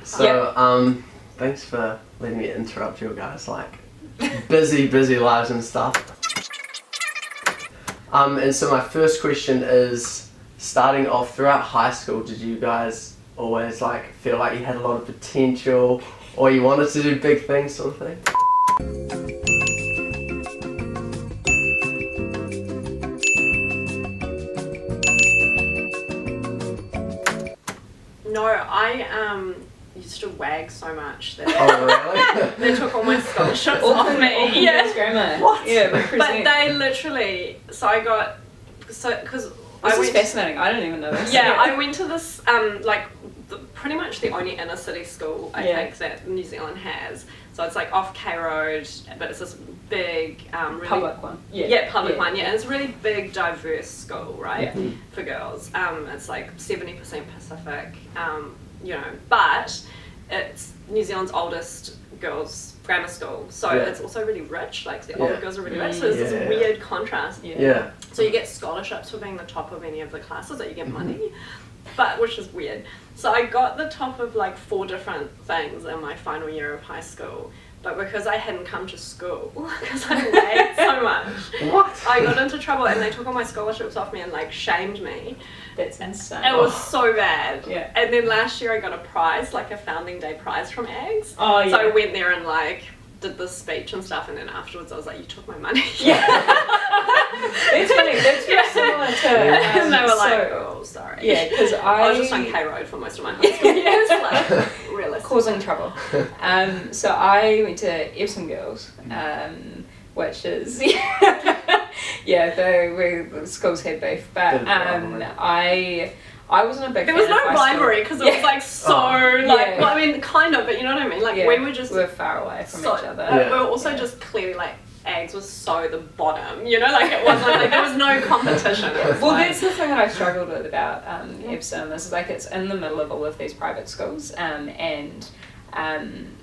So, thanks for letting me interrupt you guys, like, busy lives and stuff. And so my first question is, starting off throughout high school, did you guys always like feel like you had a lot of potential, or you wanted to do big things, sort of thing? No, I used to wag so much that Oh really? they took all my scholarships off me. Yeah, grammar. What? Yeah, But they literally, because this is fascinating. I don't even know this. Yeah, I went to this pretty much the only inner city school I think that New Zealand has. So it's like off K Road, but it's this big really public one. Public one. Yeah, and it's a really big, diverse school, right? Yeah. For girls. It's like 70% Pacific. But it's New Zealand's oldest girls' grammar school, so it's also really rich. Like the older girls are really rich, so there's this weird contrast. Yeah. So you get scholarships for being the top of any of the classes, that you get money, but which is weird. So I got the top of like 4 different things in my final year of high school, but because I hadn't come to school, because I lagged so much, I got into trouble and they took all my scholarships off me and like shamed me. That's insane. It was so bad. Yeah. And then last year I got a prize, like a founding day prize from AGS. Oh yeah. So I went there and like did this speech and stuff, and then afterwards I was like, you took my money. Yeah. It's funny, that's very similar to and they were like, oh sorry. Yeah, because I was just on K Road for most of my high school years, like realistically. Causing trouble. So I went to Epsom Girls, which is the schools had beef, but I wasn't a big fan. There was no of high rivalry because it was like well, I mean kind of, but you know what I mean, like we were far away from each other. We were also just clearly like AGS was so the bottom, you know, like it wasn't like there was no competition. Well, that's the thing that I struggled with about Epsom is like it's in the middle of all of these private schools, and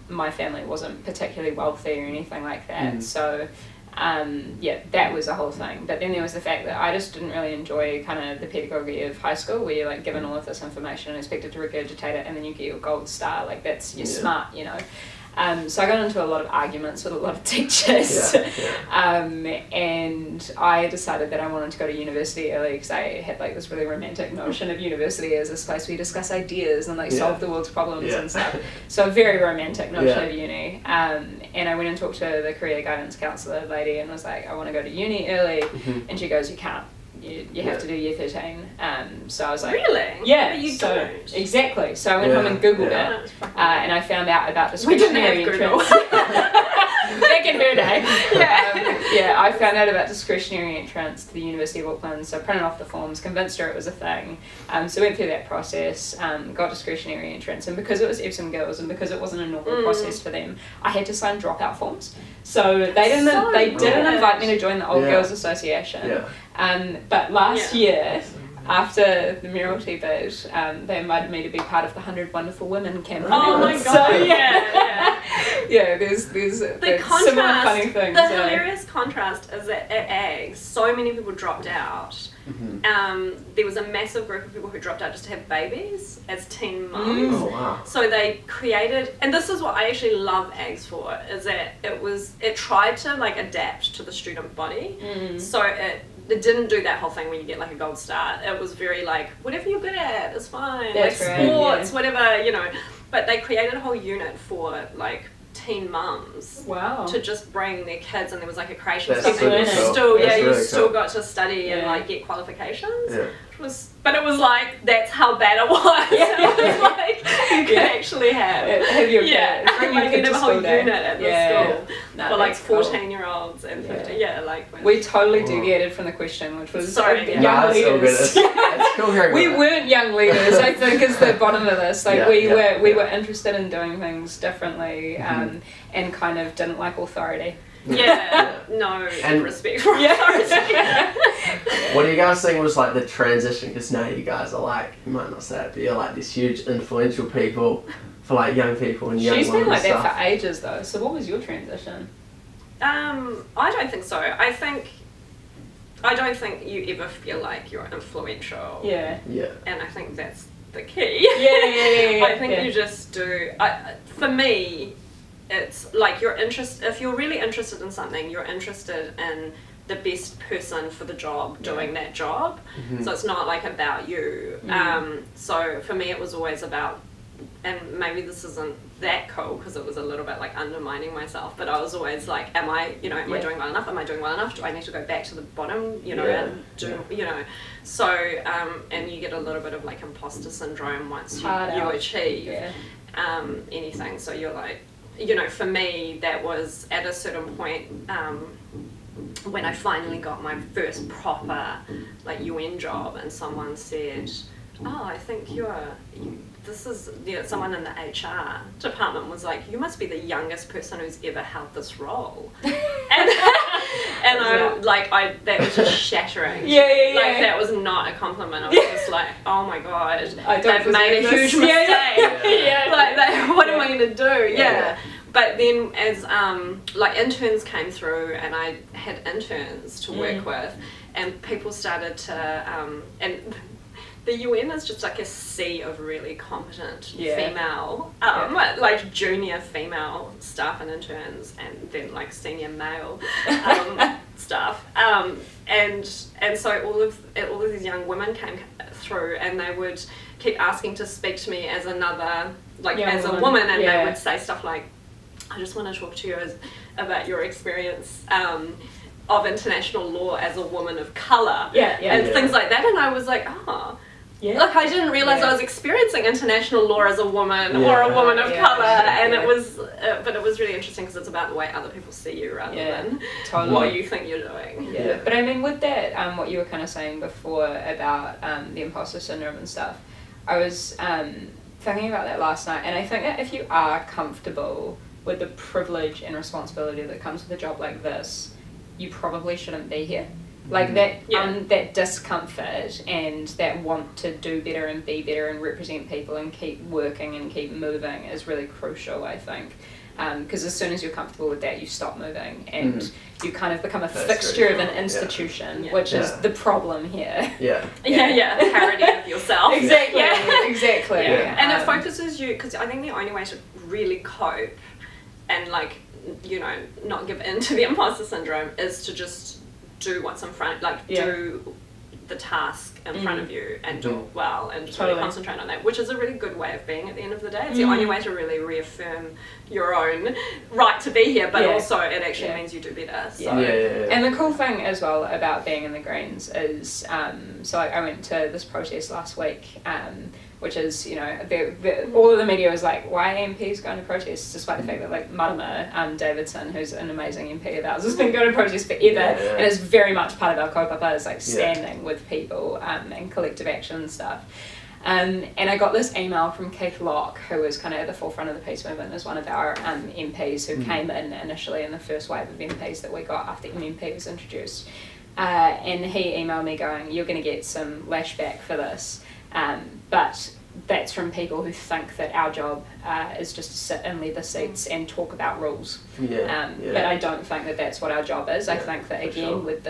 my family wasn't particularly wealthy or anything like that, so that was a whole thing. But then there was the fact that I just didn't really enjoy kind of the pedagogy of high school, where you're like given all of this information and expected to regurgitate it, and then you get your gold star, like that's you're smart, you know. So I got into a lot of arguments with a lot of teachers, and I decided that I wanted to go to university early because I had like this really romantic notion of university as this place where you discuss ideas and like solve the world's problems and stuff. So a very romantic notion of uni. And I went and talked to the career guidance counsellor lady and was like, I want to go to uni early, and she goes, you can't. You have to do year 13. So I was like, really? Yeah. But you so don't. Exactly. So I went home and Googled it, and I found out about discretionary entrance. Back in her day. I found out about discretionary entrance to the University of Auckland. So I printed off the forms, convinced her it was a thing. So went through that process, got discretionary entrance, and because it was Epsom Girls and because it wasn't a normal process for them, I had to sign dropout forms. So they didn't invite me to join the Old Girls Association. Yeah. But last year, after the Mayoralty bid, they invited me to be part of the 100 Wonderful Women campaign. Oh my god! So, there's the contrast, similar funny things. The hilarious contrast is that at AGS, so many people dropped out. There was a massive group of people who dropped out just to have babies as teen mums. Oh wow! So they created, and this is what I actually love AGS for, is that it tried to like adapt to the student body. So it didn't do that whole thing where you get like a gold star. It was very like, whatever you're good at is fine. That's like right, sports, whatever, you know. But they created a whole unit for like teen mums. Wow. To just bring their kids, and there was like a creation That's scheme. really cool. Still, That's you really still cool. got to study and like get qualifications. Yeah. But it was like, that's how bad it was. It was like, you can actually have your kid. Bring your like kid you have to a whole school unit at the school for like 14-year-olds and 15. We totally deviated from the question, which was sorry, young It's leaders. cool hearing We that. weren't young leaders, I think, is the bottom of this. Like we were interested in doing things differently, and kind of didn't like authority. No And- respect for authority. What do you guys think was like the transition? Because now you guys are like, you might not say it, but you're like these huge influential people for like young people and young She's women been like and that stuff. for ages though. So what was your transition? I don't think so. I don't think you ever feel like you're influential. Yeah. Yeah. And I think that's the key. I think you just do. For me, it's like if you're really interested in something, you're interested in the best person for the job doing that job. So it's not like about you. So for me, it was always about, and maybe this isn't that cool because it was a little bit like undermining myself, but I was always like, am I doing well enough? Am I doing well enough? Do I need to go back to the bottom, and do, so, and you get a little bit of like imposter syndrome once you achieve anything. So you're like, for me, that was at a certain point, when I finally got my first proper like UN job, and someone said, oh, I think someone in the HR department was like, you must be the youngest person who's ever held this role. and that was just shattering. Like, that was not a compliment. I was just like, oh my god, they've made a huge mistake. What am I going to do? But then as like interns came through, and I had interns to work with, and people started to and the UN is just like a sea of really competent female, like junior female staff and interns, and then like senior male staff, and so all of these young women came through, and they would keep asking to speak to me as another, like as a woman, and they would say stuff like, I just want to talk to you about your experience of international law as a woman of colour, and things like that, and I was like, oh. Look, I didn't realise I was experiencing international law as a woman or a woman of colour, and it was, but it was really interesting because it's about the way other people see you rather than what you think you're doing. But I mean, with that, what you were kind of saying before about the imposter syndrome and stuff, I was thinking about that last night, and I think that if you are comfortable with the privilege and responsibility that comes with a job like this, you probably shouldn't be here. Like that, that discomfort and that want to do better and be better and represent people and keep working and keep moving is really crucial, I think. Because as soon as you're comfortable with that, you stop moving and you kind of become a fixture of an institution, which is the problem here. A parody of yourself. Exactly. And it focuses you, because I think the only way to really cope and like, not give in to the imposter syndrome is to just do what's in front, like do the task in front of you and do it well, and just really concentrate on that, which is a really good way of being at the end of the day. It's the only way to really reaffirm your own right to be here, but also it actually means you do better. So. And the cool thing as well about being in the Greens is, so I went to this protest last week, which is, all of the media was like, why are MPs going to protest, despite the fact that like Marama Davidson, who's an amazing MP of ours, has been going to protest forever, and is very much part of our kaupapa, is like standing with people and collective action and stuff. And I got this email from Keith Locke, who was kind of at the forefront of the peace movement as one of our MPs who came in initially in the first wave of MPs that we got after MMP was introduced. And he emailed me going, you're going to get some lashback for this. But that's from people who think that our job is just to sit in leather seats and talk about rules. But I don't think that that's what our job is. I think that again, with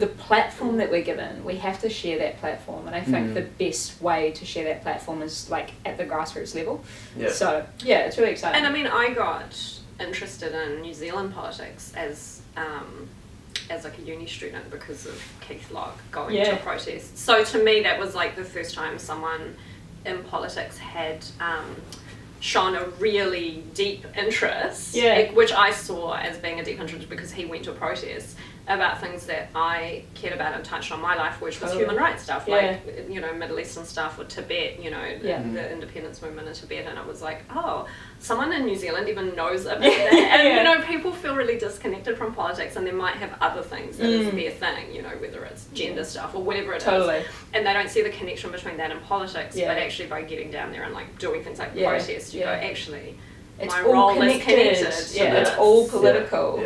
the platform that we're given, we have to share that platform, and I think the best way to share that platform is like at the grassroots level. So it's really exciting. And I mean, I got interested in New Zealand politics as like a uni student because of Keith Locke going to a protest. So to me, that was like the first time someone in politics had shown a really deep interest, which I saw as being a deep interest because he went to a protest about things that I cared about and touched on my life, which was human rights stuff, like, Middle Eastern stuff, or Tibet, the independence movement in Tibet, and it was like, oh, someone in New Zealand even knows about that. And, people feel really disconnected from politics, and they might have other things that is their thing, whether it's gender stuff or whatever it is. And they don't see the connection between that and politics, but actually by getting down there and like doing things like protest, you go, actually, it's my all role connected. is connected. It's all political.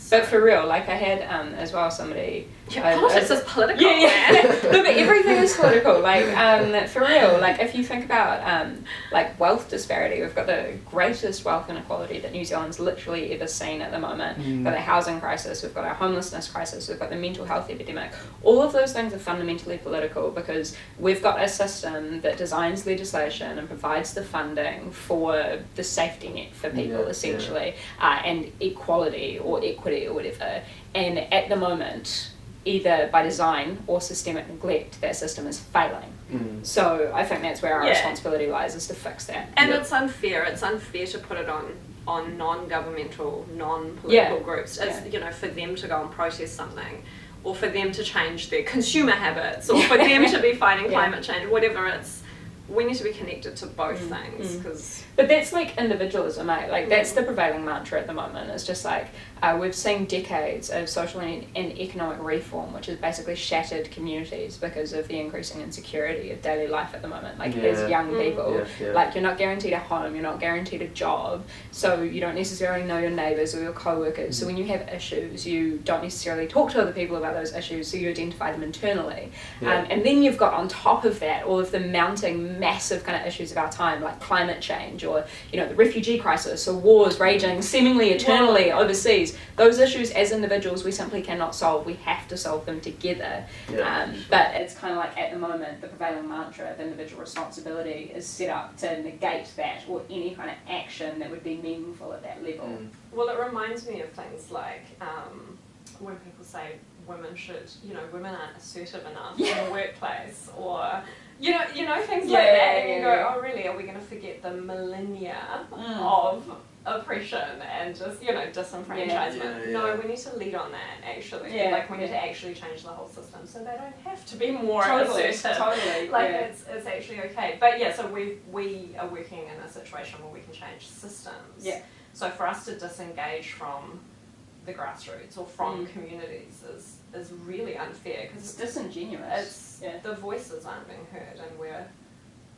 But for real, like I had as well somebody. Politics is political. Yeah. No, but everything is political. Like for real, like if you think about like wealth disparity, we've got the greatest wealth inequality that New Zealand's literally ever seen at the moment. We've got the housing crisis, we've got our homelessness crisis, we've got the mental health epidemic. All of those things are fundamentally political because we've got a system that designs legislation and provides the funding for the safety net for people essentially, and equality or equity or whatever. And at the moment, either by design or systemic neglect, that system is failing. So I think that's where our responsibility lies, is to fix that. And it's unfair. It's unfair to put it on non-governmental, non-political groups. It's, you know, for them to go and protest something, or for them to change their consumer habits, or for them to be fighting climate change, whatever it's. We need to be connected to both things, because. But that's like individualism, eh? Like that's the prevailing mantra at the moment. It's just like we've seen decades of social and economic reform, which has basically shattered communities because of the increasing insecurity of daily life at the moment. Like as young people, like you're not guaranteed a home, you're not guaranteed a job, so you don't necessarily know your neighbours or your co-workers. So when you have issues, you don't necessarily talk to other people about those issues, so you identify them internally. And then you've got on top of that all of the mounting massive kind of issues of our time, like climate change, or you know, the refugee crisis, or wars raging seemingly eternally overseas. Those issues as individuals we simply cannot solve. We have to solve them together. But it's kind of like at the moment the prevailing mantra of individual responsibility is set up to negate that, or any kind of action that would be meaningful at that level. Well, it reminds me of things like when people say women should, you know, women aren't assertive enough in the workplace, or you know things like that, and you go, oh really, are we going to forget the millennia of oppression and just, you know, disenfranchisement? No, we need to lead on that, actually. Like we need to actually change the whole system so they don't have to be more assertive. Like it's actually okay. But yeah, so we are working in a situation where we can change systems. So for us to disengage from the grassroots or from communities is really unfair, because it's disingenuous. The voices aren't being heard, and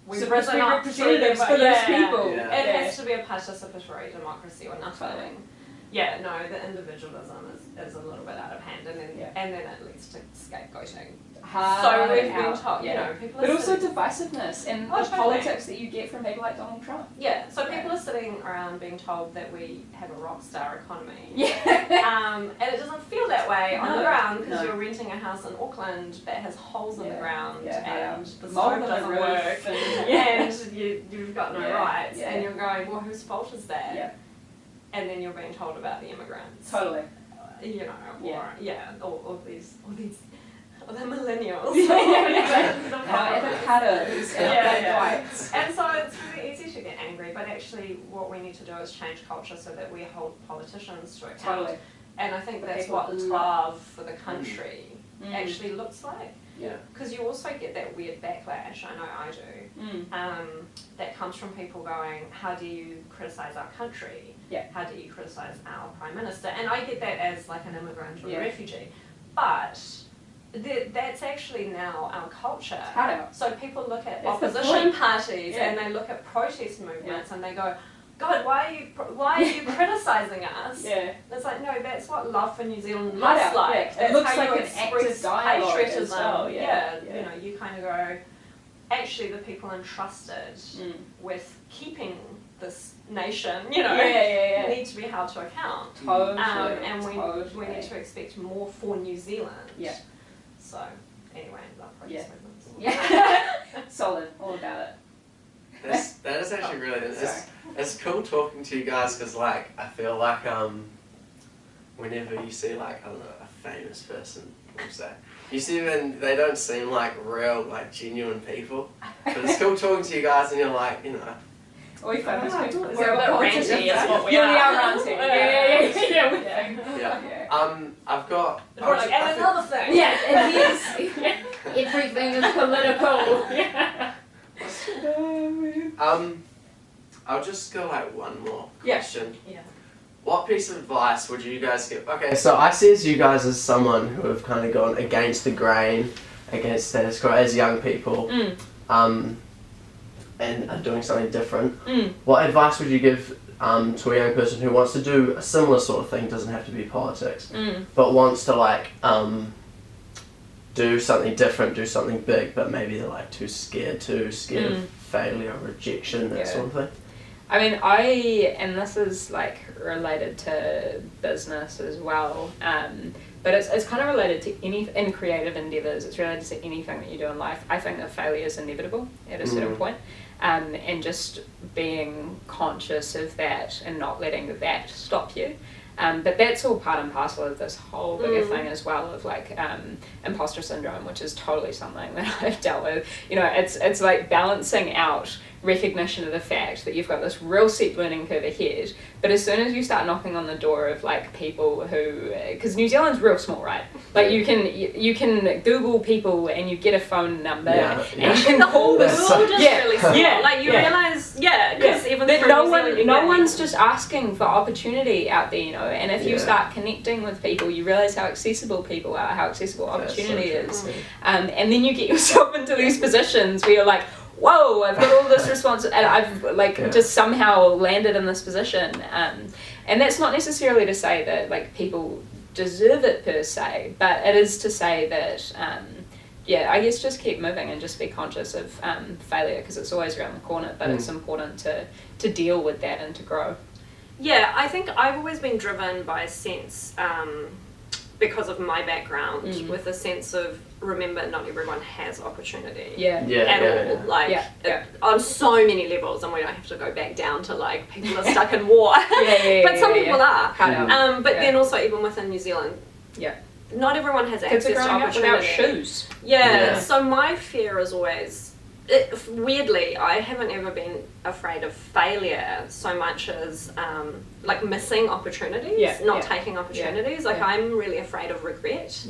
we've supposed to risen be up representatives for those people. It has to be a participatory democracy or nothing. Yeah, no, the individualism is a little bit out of hand, and then it leads to scapegoating. So we've been told, you know, people. But also divisiveness and the politics that you get from people like Donald Trump. Yeah, so people are sitting around being told that we have a rock star economy. And it doesn't feel that way on the ground, because you're renting a house in Auckland that has holes in the ground, and the stove doesn't work, and you've got no rights, and you're going, well, whose fault is that? And then you're being told about the immigrants. Totally. You know, or these the millennials. Avocados and whites. And so it's really easy to get angry, but actually what we need to do is change culture so that we hold politicians to account. And I think that's what love for the country actually looks like. Because you also get that weird backlash, I know I do, that comes from people going, how do you criticise our country? How do you criticise our Prime Minister? And I get that as like an immigrant or a refugee. But that's actually now our culture. So people look at opposition parties and they look at protest movements and they go, God, why are you criticising us? It's like, no, that's what love for New Zealand looks like. That's it looks how like you an active dialogue patriotism. as well. You know, you kind of go, actually the people entrusted with keeping this nation, you know, need to be held to account. And we need to expect more for New Zealand. So, anyway, love protest movements. Solid, all about it. That is actually really, it's cool talking to you guys, because like I feel like whenever you see like, I don't know, a famous person, we'll say, you see them, they don't seem like real, like genuine people, but it's cool talking to you guys and you're like, you know, We're a bit ranty, is what we are. are. We are ranty. I've got. We're like, and another thing. And here's everything is political. I'll just go like one more question. What piece of advice would you guys give? Okay, so I see you guys as someone who have kind of gone against the grain, against status quo as young people, and are doing something different. What advice would you give to a young person who wants to do a similar sort of thing, doesn't have to be politics, but wants to like do something different, do something big, but maybe they're like too scared of failure, rejection, that sort of thing? I mean, and this is like related to business as well, but it's kind of related to in creative endeavours, it's related to anything that you do in life. I think that failure is inevitable at a certain point, and just being conscious of that and not letting that stop you. But that's all part and parcel of this whole bigger thing as well of like imposter syndrome, which is totally something that I've dealt with. You know, it's like balancing out recognition of the fact that you've got this real steep learning curve ahead, but as soon as you start knocking on the door of like people who, because New Zealand's real small, right? Like you can Google people and you get a phone number and you can call them. The world is really small. Like you realise, because even that no one's just asking for opportunity out there, you know. And if you start connecting with people, you realise how accessible people are, how accessible opportunity is, and then you get yourself into these positions where you're like, whoa, I've got all this responsibility, and I've like just somehow landed in this position. And that's not necessarily to say that like people deserve it per se, but it is to say that, I guess just keep moving and just be conscious of failure, because it's always around the corner, but it's important to deal with that and to grow. Yeah, I think I've always been driven by a sense, because of my background, with a sense of, remember, not everyone has opportunity at all. Like, on so many levels, and we don't have to go back down to like people are stuck in war. But some people are. But then also even within New Zealand, not everyone has access to opportunity. Without shoes. So my fear is always, weirdly, I haven't ever been afraid of failure so much as like missing opportunities, not taking opportunities. Like I'm really afraid of regret.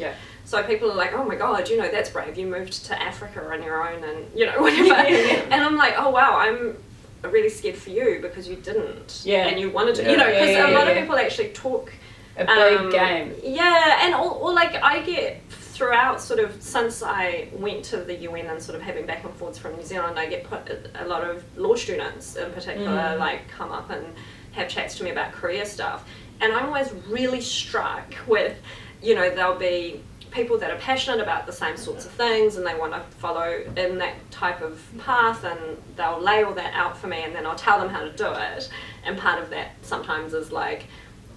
So people are like, oh my God, you know, that's brave. You moved to Africa on your own and, you know, whatever. And I'm like, oh wow, I'm really scared for you because you didn't. And you wanted to, you know, because a lot of people actually talk. A big game. And or like I get throughout sort of since I went to the UN and sort of having back and forwards from New Zealand, I get put a lot of law students in particular like come up and have chats to me about career stuff. And I'm always really struck with, you know, there'll be people that are passionate about the same sorts of things and they want to follow in that type of path, and they'll lay all that out for me and then I'll tell them how to do it. And part of that sometimes is like,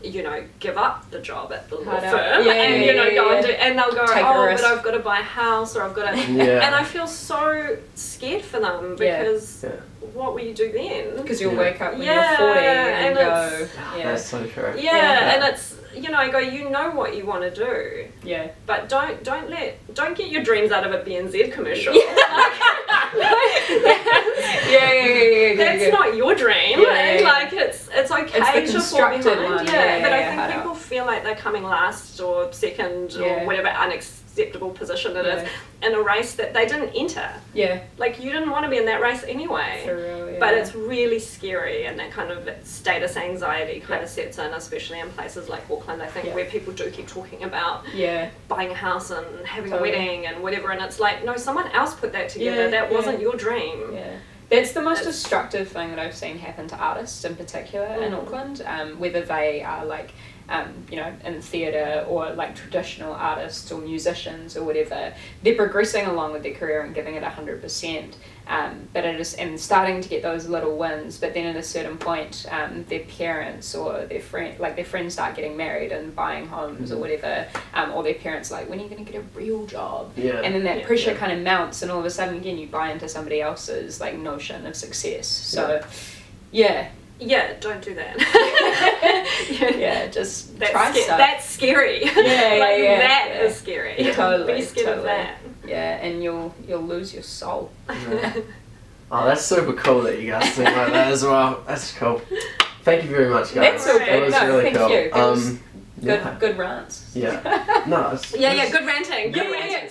you know, give up the job at the law firm and, you know, go and do, and they'll go, but I've got to buy a house or I've got to, and I feel so scared for them because what will you do then? Because you'll wake up when you're 40 and go, that's so true. And it's, you know, I go, you know what you want to do. But don't get your dreams out of a BNZ commercial. That's not your dream. Like it's okay to fall behind. But I think people feel like they're coming last or second or whatever unacceptable position it is in a race that they didn't enter. Like you didn't want to be in that race anyway. But it's really scary, and that kind of status anxiety kind of sets in, especially in places like Auckland, I think, where people do keep talking about buying a house and having a wedding and whatever, and it's like, no, someone else put that together. That wasn't your dream. That's the most destructive thing that I've seen happen to artists in particular in Auckland, whether they are like, you know, in theatre or like traditional artists or musicians or whatever. They're progressing along with their career and giving it 100%, but it is, and starting to get those little wins, but then at a certain point their parents or their friends start getting married and buying homes or whatever, or their parents are like, when are you going to get a real job? And then that pressure kind of mounts, and all of a sudden again you buy into somebody else's like notion of success. So don't do that. Just try stuff. That's scary. That is scary. Totally. Be scared of that. And you'll lose your soul. Oh, that's super cool that you guys think like that as well. That's cool. Thank you very much, guys. That's so good. That was really thank cool. You. Good rants. No. Good ranting. Good ranting.